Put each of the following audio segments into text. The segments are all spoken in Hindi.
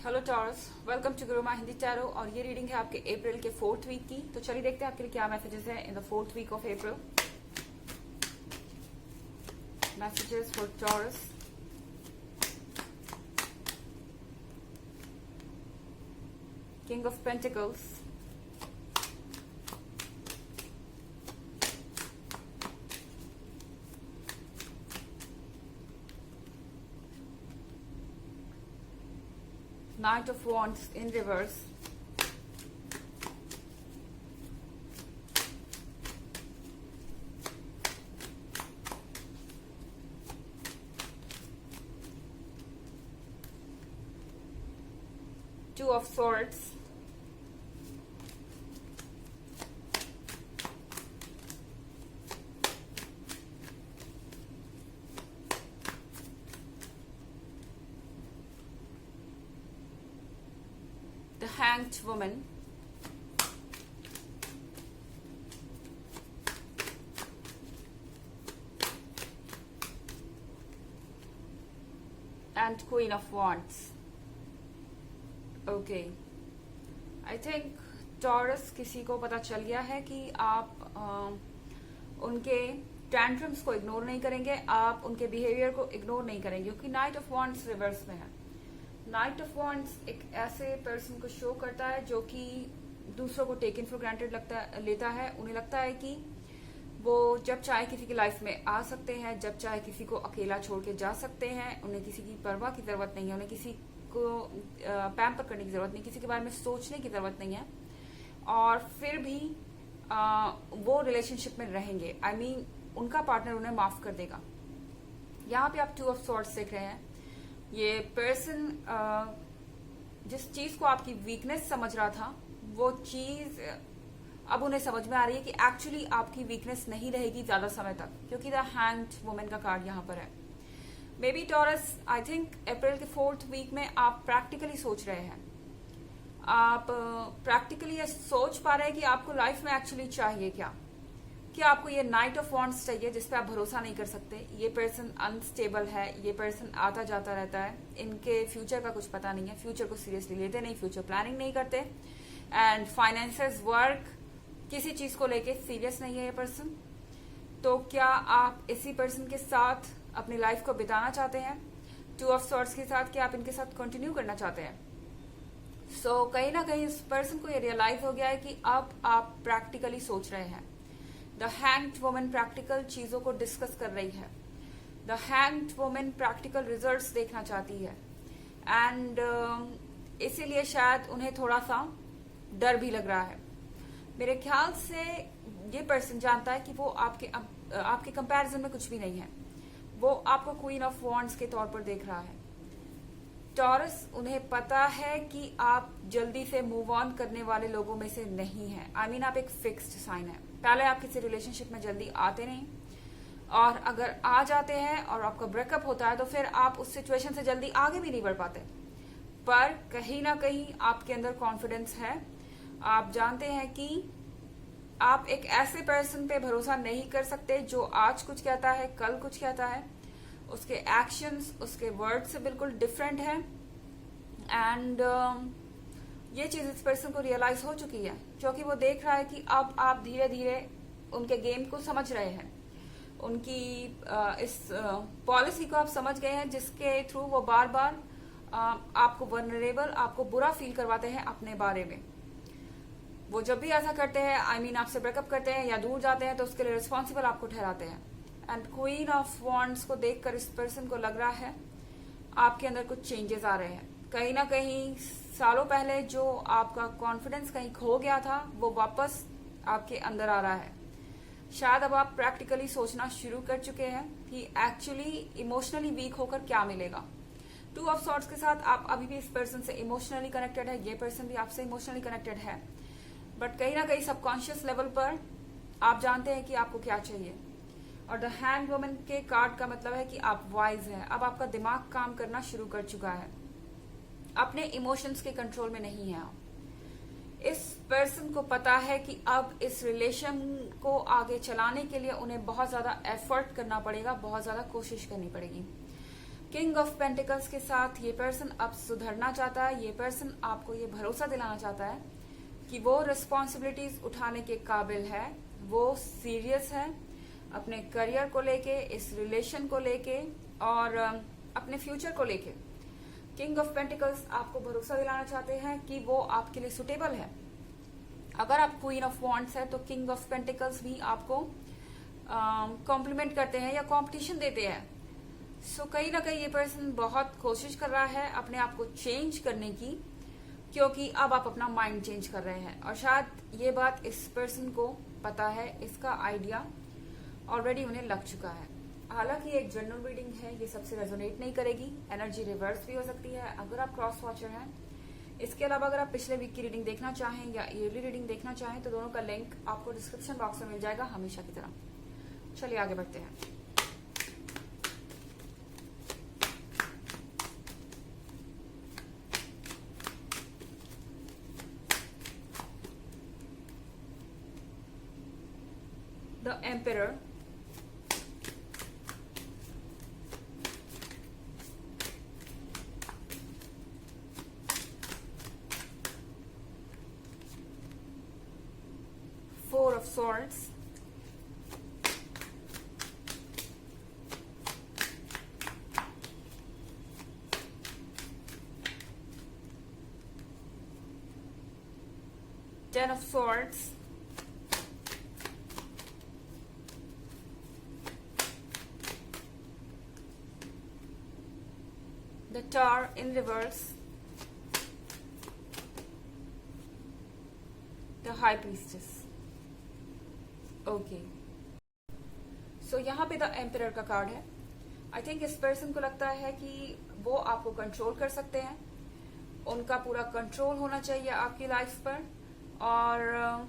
Hello Taurus, welcome to Guruma Hindi tarot. और ये रीडिंग है आपके अप्रैल के 4th वीक की। तो चलिए देखते हैं आपके लिए क्या मैसेजेस हैं in the 4th week of April. Messages for Taurus. King of pentacles, Knight of Wands in reverse, Two of Swords, the Hanged Woman, and Queen of Wands. Okay, I think taurus किसी को पता चल गया है कि आप उनके टैंट्रम्स को इग्नोर नहीं करेंगे, आप उनके बिहेवियर को इग्नोर नहीं करेंगे, क्योंकि नाइट ऑफ वॉन्ड्स रिवर्स में है। नाइट ऑफ वॉन्ड्स एक ऐसे पर्सन को शो करता है जो कि दूसरों को टेकन फॉर ग्रांटेड लेता है। उन्हें लगता है कि वो जब चाहे किसी की लाइफ में आ सकते हैं, जब चाहे किसी को अकेला छोड़ के जा सकते हैं। उन्हें किसी की परवाह की जरूरत नहीं है, उन्हें किसी को पैम्पर करने की जरूरत नहीं, किसी के बारे में सोचने की जरूरत नहीं है। और फिर भी वो रिलेशनशिप में रहेंगे। आई मीन उनका पार्टनर उन्हें माफ कर देगा। यहाँ पे आप 2 ऑफ सॉर्ड्स देख रहे हैं। ये पर्सन जिस चीज को आपकी वीकनेस समझ रहा था, वो चीज अब उन्हें समझ में आ रही है कि एक्चुअली आपकी वीकनेस नहीं रहेगी ज्यादा समय तक, क्योंकि द हैंग्ड वुमन का कार्ड यहाँ पर है। May be taurus, I think April के 4th वीक में आप प्रैक्टिकली सोच रहे हैं। आप प्रैक्टिकली ये सोच पा रहे हैं कि आपको लाइफ में एक्चुअली चाहिए क्या। आपको ये नाइट ऑफ वॉन्ड्स चाहिए जिस पे आप भरोसा नहीं कर सकते। ये पर्सन अनस्टेबल है, ये पर्सन आता जाता रहता है, इनके फ्यूचर का कुछ पता नहीं है, फ्यूचर को सीरियसली लेते नहीं, फ्यूचर प्लानिंग नहीं करते, एंड फाइनेंसेस, वर्क, किसी चीज को लेके सीरियस नहीं है ये पर्सन। तो क्या आप इसी पर्सन के साथ अपनी लाइफ को बिताना चाहते हैं? 2 ऑफ सॉर्ड्स के साथ क्या आप इनके साथ कंटिन्यू करना चाहते हैं? सो कहीं ना कहीं इस पर्सन को ये रियलाइज हो गया है कि अब आप प्रैक्टिकली सोच रहे हैं। द हैंग्ड वुमन प्रैक्टिकल चीजों को डिस्कस कर रही है। The hanged woman practical results देखना चाहती है, एंड इसीलिए शायद उन्हें थोड़ा सा डर भी लग रहा है। मेरे ख्याल से ये पर्सन जानता है कि वो आपके कंपैरिजन में कुछ भी नहीं है। वो आपको क्वीन ऑफ वॉन्ड्स के तौर पर देख रहा है। टॉरस, उन्हें पता है कि आप जल्दी से मूव ऑन करने वाले लोगों में से नहीं हैं। आई मीन आप एक फिक्स्ड साइन है। पहले आप किसी रिलेशनशिप में जल्दी आते नहीं, और अगर आ जाते हैं और आपका ब्रेकअप होता है तो फिर आप उस सिचुएशन से जल्दी आगे भी नहीं बढ़ पाते। पर कहीं ना कहीं आपके अंदर कॉन्फिडेंस है। आप जानते हैं कि आप एक ऐसे पर्सन पे भरोसा नहीं कर सकते जो आज कुछ कहता है, कल कुछ कहता है। उसके एक्शंस, उसके वर्ड से बिल्कुल डिफरेंट है। एंड ये चीज इस पर्सन को रियलाइज हो चुकी है, क्योंकि वो देख रहा है कि अब आप धीरे धीरे उनके गेम को समझ रहे हैं। उनकी इस पॉलिसी को आप समझ गए हैं, जिसके थ्रू वो बार बार आपको वनरेबल, आपको बुरा फील करवाते हैं अपने बारे में। वो जब भी ऐसा करते हैं, आई मीन आपसे ब्रेकअप करते हैं या दूर जाते हैं, तो उसके लिए रिस्पॉन्सिबल आपको ठहराते हैं। एंड क्वीन ऑफ वॉन्ड्स को देखकर इस पर्सन को लग रहा है आपके अंदर कुछ चेंजेस आ रहे हैं। कहीं ना कहीं सालों पहले जो आपका कॉन्फिडेंस कहीं खो गया था, वो वापस आपके अंदर आ रहा है। शायद अब आप प्रैक्टिकली सोचना शुरू कर चुके हैं कि एक्चुअली इमोशनली वीक होकर क्या मिलेगा। 2 ऑफ सॉर्ड्स के साथ आप अभी भी इस पर्सन से इमोशनली कनेक्टेड है, ये पर्सन भी आपसे इमोशनली कनेक्टेड है। बट कहीं ना कहीं सबकॉन्शियस लेवल पर आप जानते हैं कि आपको क्या चाहिए। और द हैंड वुमन के कार्ड का मतलब है कि आप वाइज हैं। अब आपका दिमाग काम करना शुरू कर चुका है, अपने इमोशंस के कंट्रोल में नहीं है आप। इस पर्सन को पता है कि अब इस रिलेशन को आगे चलाने के लिए उन्हें बहुत ज्यादा एफर्ट करना पड़ेगा, बहुत ज्यादा कोशिश करनी पड़ेगी। किंग ऑफ पेंटिकल्स के साथ ये पर्सन अब सुधरना चाहता है। ये पर्सन आपको ये भरोसा दिलाना चाहता है कि वो रिस्पॉन्सिबिलिटीज उठाने के काबिल है, वो सीरियस है अपने करियर को लेके, इस रिलेशन को लेके और अपने फ्यूचर को लेके। किंग ऑफ पेंटिकल्स आपको भरोसा दिलाना चाहते हैं कि वो आपके लिए सुटेबल है। अगर आप क्वीन ऑफ वॉन्ड्स है तो किंग ऑफ पेंटिकल्स भी आपको कॉम्प्लीमेंट करते हैं या कॉम्पिटिशन देते हैं। सो कहीं ना कहीं ये पर्सन बहुत कोशिश कर रहा है अपने आप को चेंज करने की, क्योंकि अब आप अपना माइंड चेंज कर रहे हैं और शायद ये बात इस पर्सन को पता है, इसका आइडिया ऑलरेडी उन्हें लग चुका है। हालांकि एक जनरल रीडिंग है, ये सबसे रेजोनेट नहीं करेगी, एनर्जी रिवर्स भी हो सकती है अगर आप क्रॉस वॉचर हैं। इसके अलावा अगर आप पिछले वीक की रीडिंग देखना चाहें या ईयरली रीडिंग देखना चाहें तो दोनों का लिंक आपको डिस्क्रिप्शन बॉक्स में मिल जाएगा हमेशा की तरह। चलिए आगे बढ़ते हैं। The emperor, Four of Swords, Ten of Swords, the Tower in reverse, the High Priestess. Okay, so यहाँ पे द एम्परर का कार्ड है। आई थिंक इस पर्सन को लगता है कि वो आपको कंट्रोल कर सकते हैं, उनका पूरा कंट्रोल होना चाहिए आपकी लाइफ पर, और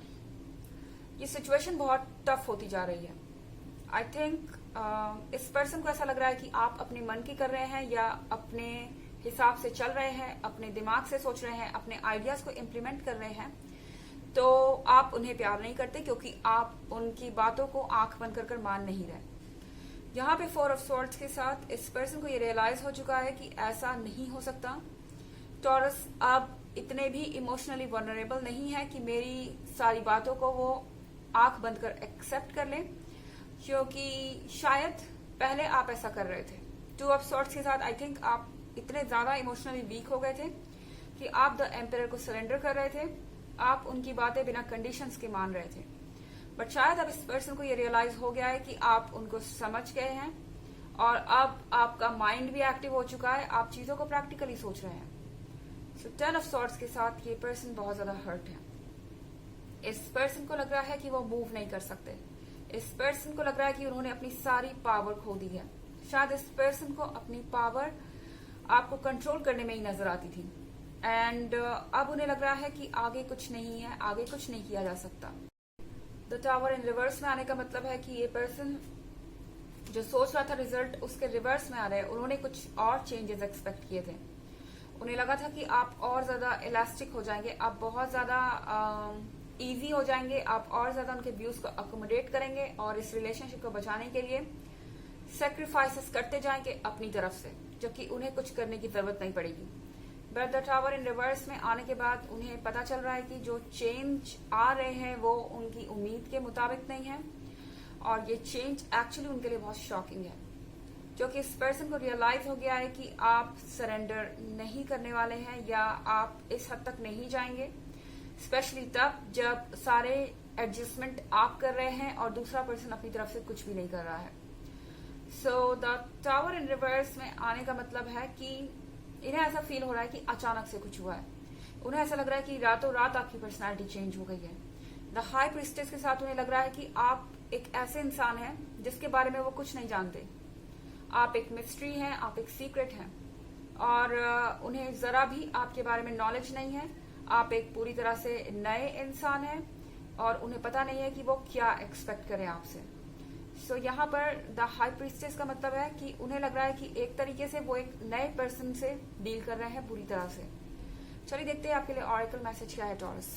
ये सिचुएशन बहुत टफ होती जा रही है। आई थिंक इस पर्सन को ऐसा लग रहा है कि आप अपने मन की कर रहे हैं या अपने हिसाब से चल रहे हैं, अपने दिमाग से सोच रहे हैं, अपने आइडियाज को इम्प्लीमेंट कर रहे हैं, तो आप उन्हें प्यार नहीं करते क्योंकि आप उनकी बातों को आंख बंद कर मान नहीं रहे। यहाँ पे फोर ऑफ स्वॉर्ड्स के साथ इस पर्सन को ये रियलाइज हो चुका है कि ऐसा नहीं हो सकता। टॉरस अब इतने भी इमोशनली वनरेबल नहीं है कि मेरी सारी बातों को वो आंख बंद कर एक्सेप्ट कर ले, क्योंकि शायद पहले आप ऐसा कर रहे थे। टू ऑफ स्वॉर्ड्स के साथ आई थिंक आप इतने ज्यादा इमोशनली वीक हो गए थे कि आप द एम्परर को सरेंडर कर रहे थे, आप उनकी बातें बिना कंडीशंस के मान रहे थे। बट शायद अब इस पर्सन को ये रियलाइज हो गया है कि आप उनको समझ गए हैं और अब आपका माइंड भी एक्टिव हो चुका है, आप चीजों को प्रैक्टिकली सोच रहे हैं। सो टेन ऑफ सॉर्ड्स के साथ ये पर्सन बहुत ज्यादा हर्ट है। इस पर्सन को लग रहा है कि वो मूव नहीं कर सकते। इस पर्सन को लग रहा है कि उन्होंने अपनी सारी पावर खो दी है। शायद इस पर्सन को अपनी पावर आपको कंट्रोल करने में ही नजर आती थी, एंड अब उन्हें लग रहा है कि आगे कुछ नहीं है, आगे कुछ नहीं किया जा सकता। द टावर इन रिवर्स में आने का मतलब है कि ये पर्सन जो सोच रहा था रिजल्ट उसके रिवर्स में आ रहे हैं। उन्होंने कुछ और चेंजेस एक्सपेक्ट किए थे। उन्हें लगा था कि आप और ज्यादा इलास्टिक हो जाएंगे, आप बहुत ज्यादा इजी हो जाएंगे, आप और ज्यादा उनके व्यूज को अकोमोडेट करेंगे और इस रिलेशनशिप को बचाने के लिए सेक्रीफाइसेस करते जाएंगे अपनी तरफ से, जबकि उन्हें कुछ करने की जरूरत नहीं पड़ेगी। But the tower in reverse में आने के बाद उन्हें पता चल रहा है कि जो चेंज आ रहे हैं वो उनकी उम्मीद के मुताबिक नहीं है, और ये चेंज एक्चुअली उनके लिए बहुत शॉकिंग है, क्योंकि इस पर्सन को रियलाइज हो गया है कि आप सरेंडर नहीं करने वाले हैं या आप इस हद तक नहीं जाएंगे, स्पेशली तब जब सारे एडजस्टमेंट आप कर रहे हैं और दूसरा पर्सन अपनी तरफ से कुछ भी नहीं कर रहा है। So the tower in reverse में आने का मतलब है कि इन्हें ऐसा फील हो रहा है कि अचानक से कुछ हुआ है। उन्हें ऐसा लग रहा है कि रातों रात आपकी पर्सनालिटी चेंज हो गई है। द हाई प्रीस्टेस के साथ उन्हें लग रहा है कि आप एक ऐसे इंसान हैं जिसके बारे में वो कुछ नहीं जानते। आप एक मिस्ट्री हैं, आप एक सीक्रेट हैं, और उन्हें जरा भी आपके बारे में नॉलेज नहीं है। आप एक पूरी तरह से नए इंसान हैं और उन्हें पता नहीं है कि वो क्या एक्सपेक्ट करें आपसे। सो यहाँ पर द हाई प्रीस्टेस का मतलब है कि उन्हें लग रहा है कि एक तरीके से वो एक नए पर्सन से डील कर रहे हैं पूरी तरह से। चलिए देखते हैं आपके लिए ऑरेकल मैसेज क्या है taurus.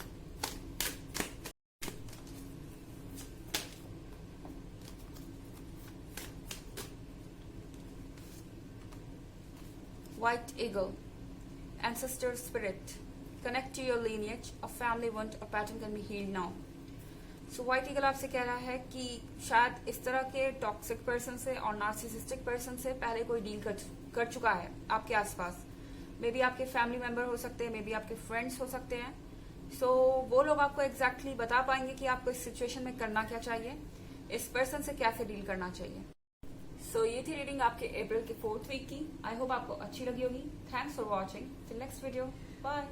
White Eagle, Ancestor Spirit, connect to your lineage, a family wound or pattern can be healed now. So white eagle आपसे कह रहा है कि शायद इस तरह के टॉक्सिक पर्सन से और नार्सिसिस्टिक पर्सन से पहले कोई डील कर चुका है आपके आसपास। मे बी आपके फैमिली मेंबर हो सकते हैं, मे बी आपके फ्रेंड्स हो सकते हैं। सो वो लोग आपको एग्जैक्टली बता पाएंगे कि आपको इस सिचुएशन में करना क्या चाहिए, इस पर्सन से कैसे डील करना चाहिए। सो ये थी रीडिंग आपके अप्रैल के 4th वीक की। आई होप आपको अच्छी लगी होगी। Thanks for watching. Till next video, bye.